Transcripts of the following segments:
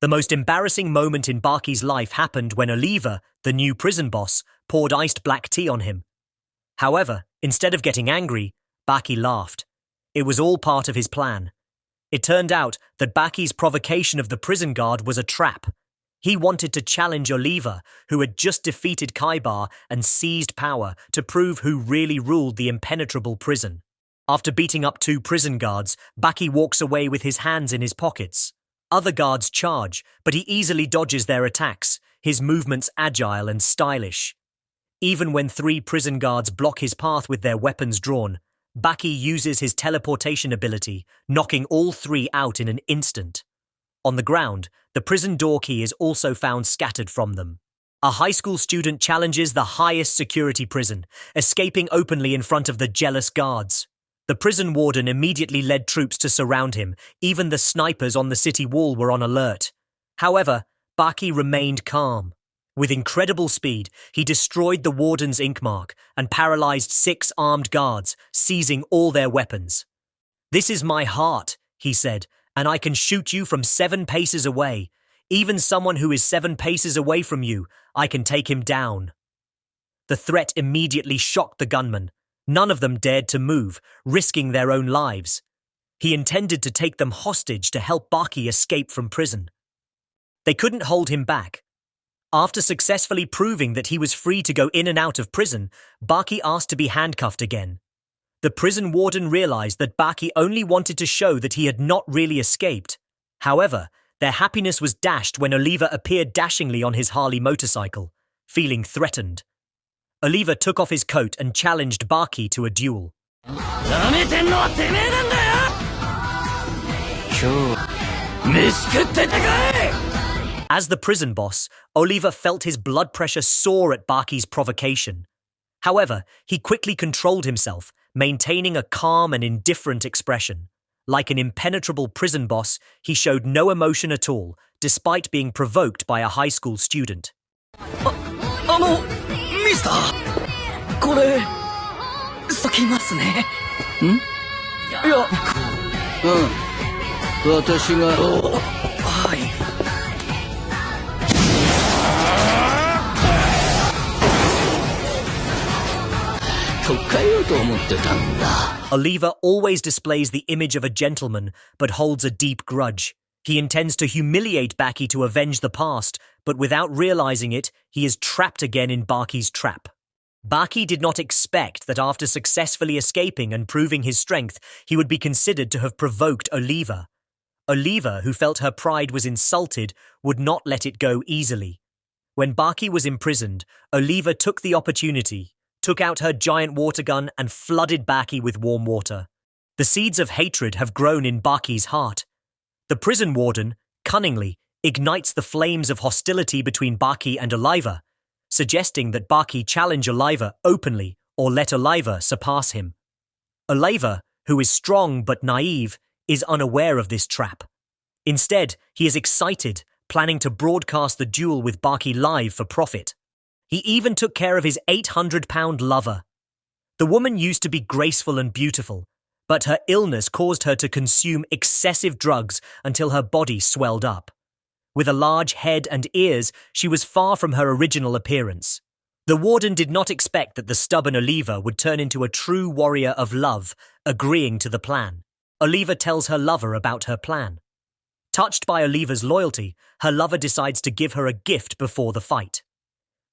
The most embarrassing moment in Baki's life happened when Oliva, the new prison boss, poured iced black tea on him. However, instead of getting angry, Baki laughed. It was all part of his plan. It turned out that Baki's provocation of the prison guard was a trap. He wanted to challenge Oliva, who had just defeated Kaibar and seized power, to prove who really ruled the impenetrable prison. After beating up 2 prison guards, Baki walks away with his hands in his pockets. Other guards charge, but he easily dodges their attacks, his movements agile and stylish. Even when 3 prison guards block his path with their weapons drawn, Baki uses his teleportation ability, knocking all 3 out in an instant. On the ground, the prison door key is also found scattered from them. A high school student challenges the highest security prison, escaping openly in front of the jealous guards. The prison warden immediately led troops to surround him. Even the snipers on the city wall were on alert. However, Baki remained calm. With incredible speed, he destroyed the warden's ink mark and paralyzed 6 armed guards, seizing all their weapons. "This is my heart," he said, "and I can shoot you from 7 paces away. Even someone who is 7 paces away from you, I can take him down." The threat immediately shocked the gunmen. None of them dared to move, risking their own lives. He intended to take them hostage to help Baki escape from prison. They couldn't hold him back. After successfully proving that he was free to go in and out of prison, Baki asked to be handcuffed again. The prison warden realized that Baki only wanted to show that he had not really escaped. However, their happiness was dashed when Oliva appeared dashingly on his Harley motorcycle, feeling threatened. Oliva took off his coat and challenged Baki to a duel. As the prison boss, Oliva felt his blood pressure soar at Baki's provocation. However, he quickly controlled himself, maintaining a calm and indifferent expression. Like an impenetrable prison boss, he showed no emotion at all, despite being provoked by a high school student. ミスターこれ咲きますね。ん？いや、私が。はい。とっかえようと思ってたんだ。Oliva always displays the image of a gentleman, but holds a deep grudge. He intends to humiliate Baki to avenge the past, but without realizing it, he is trapped again in Baki's trap. Baki did not expect that after successfully escaping and proving his strength, he would be considered to have provoked Oliva. Oliva, who felt her pride was insulted, would not let it go easily. When Baki was imprisoned, Oliva took the opportunity, took out her giant water gun and flooded Baki with warm water. The seeds of hatred have grown in Baki's heart. The prison warden, cunningly, ignites the flames of hostility between Baki and Oliva, suggesting that Baki challenge Oliva openly or let Oliva surpass him. Oliva, who is strong but naive, is unaware of this trap. Instead, he is excited, planning to broadcast the duel with Baki live for profit. He even took care of his 800-pound lover. The woman used to be graceful and beautiful, but her illness caused her to consume excessive drugs until her body swelled up. With a large head and ears, she was far from her original appearance. The warden did not expect that the stubborn Oliva would turn into a true warrior of love, agreeing to the plan. Oliva tells her lover about her plan. Touched by Oliva's loyalty, her lover decides to give her a gift before the fight.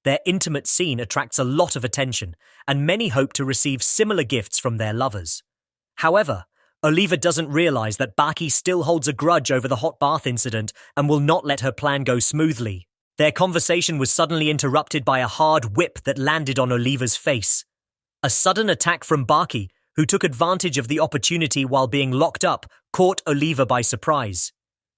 Their intimate scene attracts a lot of attention, and many hope to receive similar gifts from their lovers. However, Oliva doesn't realize that Baki still holds a grudge over the hot bath incident and will not let her plan go smoothly. Their conversation was suddenly interrupted by a hard whip that landed on Oliva's face. A sudden attack from Baki, who took advantage of the opportunity while being locked up, caught Oliva by surprise.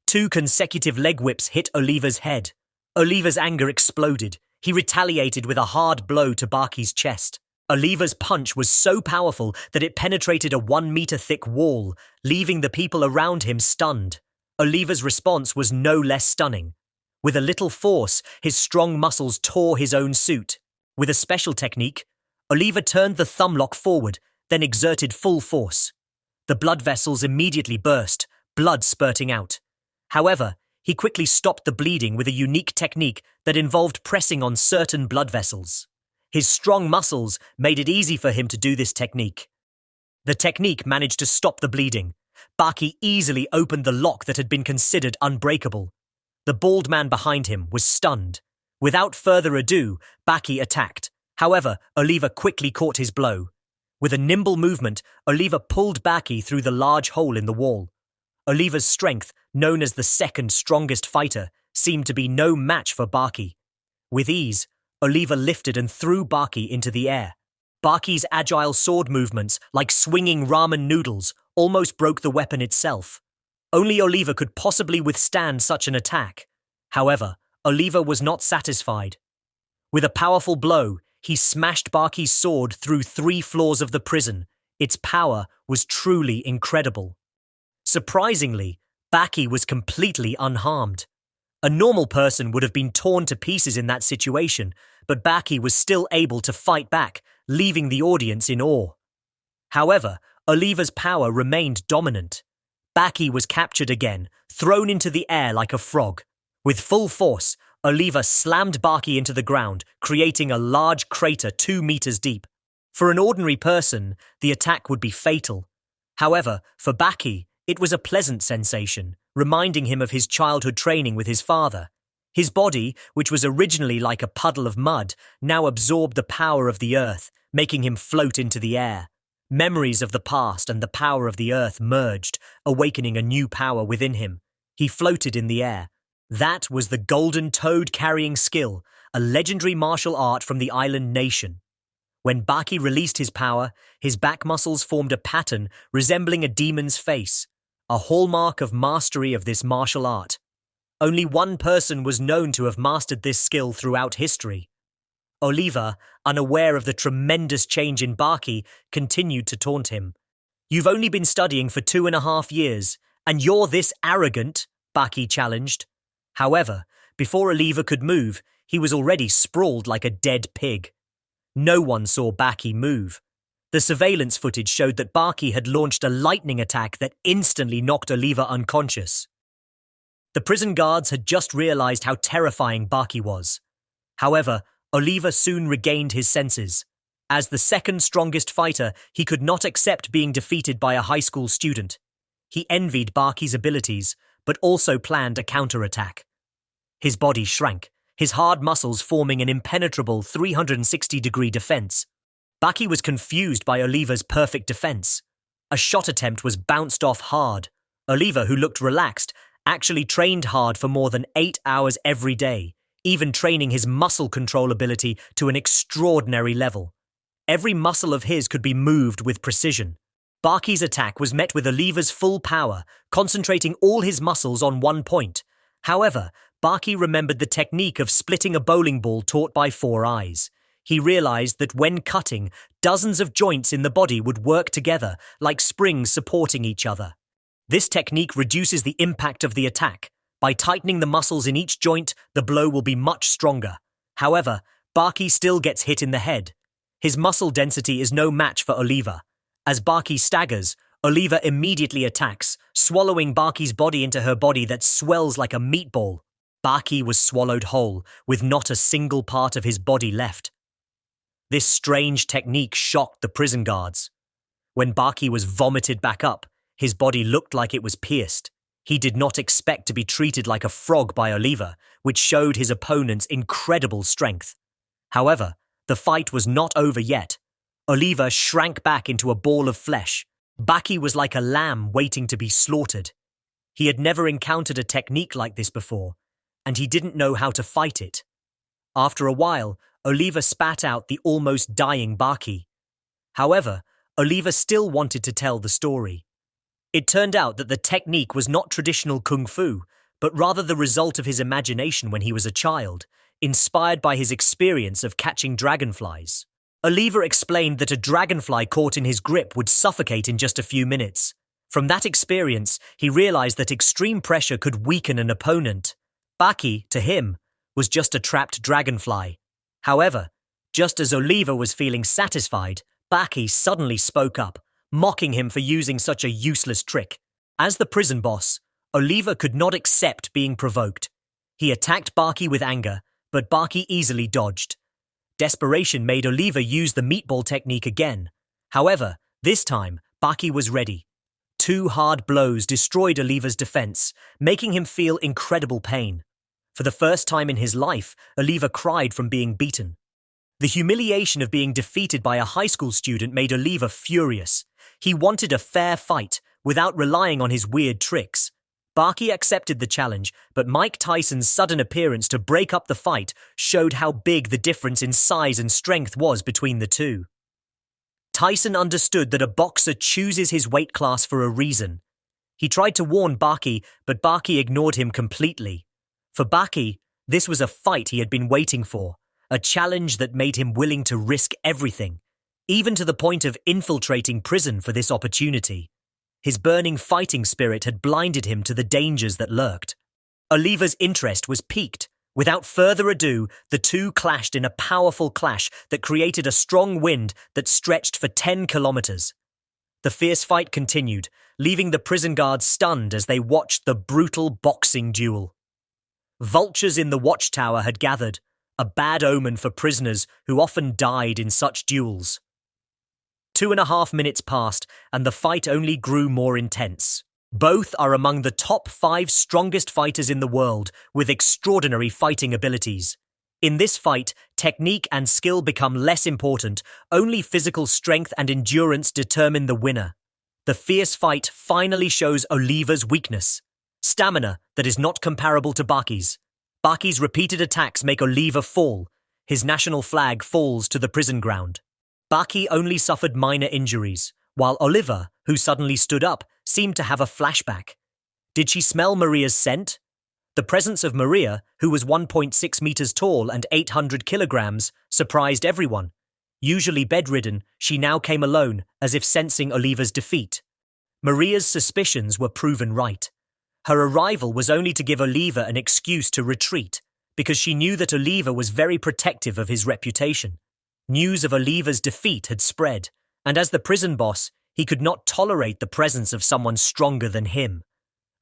2 consecutive leg whips hit Oliva's head. Oliva's anger exploded. He retaliated with a hard blow to Baki's chest. Oliva's punch was so powerful that it penetrated a 1-meter-thick wall, leaving the people around him stunned. Oliva's response was no less stunning. With a little force, his strong muscles tore his own suit. With a special technique, Oliva turned the thumb lock forward, then exerted full force. The blood vessels immediately burst, blood spurting out. However, He quickly stopped the bleeding with a unique technique that involved pressing on certain blood vessels. His strong muscles made it easy for him to do this technique. The technique managed to stop the bleeding. Baki easily opened the lock that had been considered unbreakable. The bald man behind him was stunned. Without further ado, Baki attacked. However, Oliva quickly caught his blow. With a nimble movement, Oliva pulled Baki through the large hole in the wall. Oliva's strength, known as the second strongest fighter, seemed to be no match for Baki. With ease, Oliva lifted and threw Baki into the air. Baki's agile sword movements, like swinging ramen noodles, almost broke the weapon itself. Only Oliva could possibly withstand such an attack. However, Oliva was not satisfied. With a powerful blow, he smashed Baki's sword through 3 floors of the prison. Its power was truly incredible. Surprisingly, Baki was completely unharmed. A normal person would have been torn to pieces in that situation, but Baki was still able to fight back, leaving the audience in awe. However, Oliva's power remained dominant. Baki was captured again, thrown into the air like a frog. With full force, Oliva slammed Baki into the ground, creating a large crater 2 meters deep. For an ordinary person, the attack would be fatal. However, for Baki, it was a pleasant sensation, reminding him of his childhood training with his father. His body, which was originally like a puddle of mud, now absorbed the power of the earth, making him float into the air. Memories of the past and the power of the earth merged, awakening a new power within him. He floated in the air. That was the golden toad-carrying skill, a legendary martial art from the island nation. When Baki released his power, his back muscles formed a pattern resembling a demon's face, a hallmark of mastery of this martial art. Only one person was known to have mastered this skill throughout history. Oliva, unaware of the tremendous change in Baki, continued to taunt him. "You've only been studying for 2.5 years, and you're this arrogant," Baki challenged. However, before Oliva could move, he was already sprawled like a dead pig. No one saw Baki move. The surveillance footage showed that Baki had launched a lightning attack that instantly knocked Oliva unconscious. The prison guards had just realized how terrifying Baki was. However, Oliva soon regained his senses. As the second strongest fighter, he could not accept being defeated by a high school student. He envied Baki's abilities, but also planned a counterattack. His body shrank, his hard muscles forming an impenetrable 360-degree defense. Baki was confused by Oliva's perfect defense. A shot attempt was bounced off hard. Oliva, who looked relaxed, actually trained hard for more than 8 hours every day, even training his muscle control ability to an extraordinary level. Every muscle of his could be moved with precision. Baki's attack was met with Oliva's full power, concentrating all his muscles on one point. However, Baki remembered the technique of splitting a bowling ball taught by 4 Eyes. He realized that when cutting, dozens of joints in the body would work together, like springs supporting each other. This technique reduces the impact of the attack. By tightening the muscles in each joint, the blow will be much stronger. However, Baki still gets hit in the head. His muscle density is no match for Oliva. As Baki staggers, Oliva immediately attacks, swallowing Baki's body into her body that swells like a meatball. Baki was swallowed whole, with not a single part of his body left. This strange technique shocked the prison guards. When Baki was vomited back up, his body looked like it was pierced. He did not expect to be treated like a frog by Oliva, which showed his opponent's incredible strength. However, the fight was not over yet. Oliva shrank back into a ball of flesh. Baki was like a lamb waiting to be slaughtered. He had never encountered a technique like this before, and he didn't know how to fight it. After a while, Oliva spat out the almost dying Baki. However, Oliva still wanted to tell the story. It turned out that the technique was not traditional kung fu, but rather the result of his imagination when he was a child, inspired by his experience of catching dragonflies. Oliva explained that a dragonfly caught in his grip would suffocate in just a few minutes. From that experience, he realized that extreme pressure could weaken an opponent. Baki, to him, was just a trapped dragonfly. However, just as Oliva was feeling satisfied, Baki suddenly spoke up, mocking him for using such a useless trick. As the prison boss, Oliva could not accept being provoked. He attacked Baki with anger, but Baki easily dodged. Desperation made Oliva use the meatball technique again. However, this time, Baki was ready. 2 hard blows destroyed Oliva's defense, making him feel incredible pain. For the first time in his life, Oliva cried from being beaten. The humiliation of being defeated by a high school student made Oliva furious. He wanted a fair fight, without relying on his weird tricks. Baki accepted the challenge, but Mike Tyson's sudden appearance to break up the fight showed how big the difference in size and strength was between the two. Tyson understood that a boxer chooses his weight class for a reason. He tried to warn Baki, but Baki ignored him completely. For Baki, this was a fight he had been waiting for, a challenge that made him willing to risk everything, even to the point of infiltrating prison for this opportunity. His burning fighting spirit had blinded him to the dangers that lurked. Oliva's interest was piqued. Without further ado, the two clashed in a powerful clash that created a strong wind that stretched for 10 kilometers. The fierce fight continued, leaving the prison guards stunned as they watched the brutal boxing duel. Vultures in the watchtower had gathered, a bad omen for prisoners who often died in such duels. 2.5 minutes passed, and the fight only grew more intense. Both are among the top 5 strongest fighters in the world, with extraordinary fighting abilities. In this fight, technique and skill become less important, only physical strength and endurance determine the winner. The fierce fight finally shows Oliva's weakness. Stamina that is not comparable to Baki's. Baki's repeated attacks make Oliva fall. His national flag falls to the prison ground. Baki only suffered minor injuries, while Oliva, who suddenly stood up, seemed to have a flashback. Did she smell Maria's scent? The presence of Maria, who was 1.6 meters tall and 800 kilograms, surprised everyone. Usually bedridden, she now came alone, as if sensing Oliva's defeat. Maria's suspicions were proven right. Her arrival was only to give Oliva an excuse to retreat, because she knew that Oliva was very protective of his reputation. News of Oliva's defeat had spread, and as the prison boss, he could not tolerate the presence of someone stronger than him.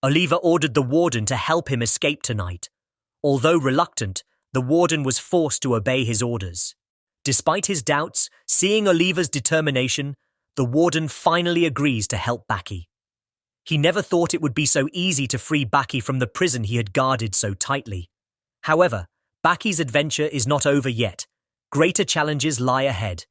Oliva ordered the warden to help him escape tonight. Although reluctant, the warden was forced to obey his orders. Despite his doubts, seeing Oliva's determination, the warden finally agrees to help Baki. He never thought it would be so easy to free Baki from the prison he had guarded so tightly. However, Baki's adventure is not over yet. Greater challenges lie ahead.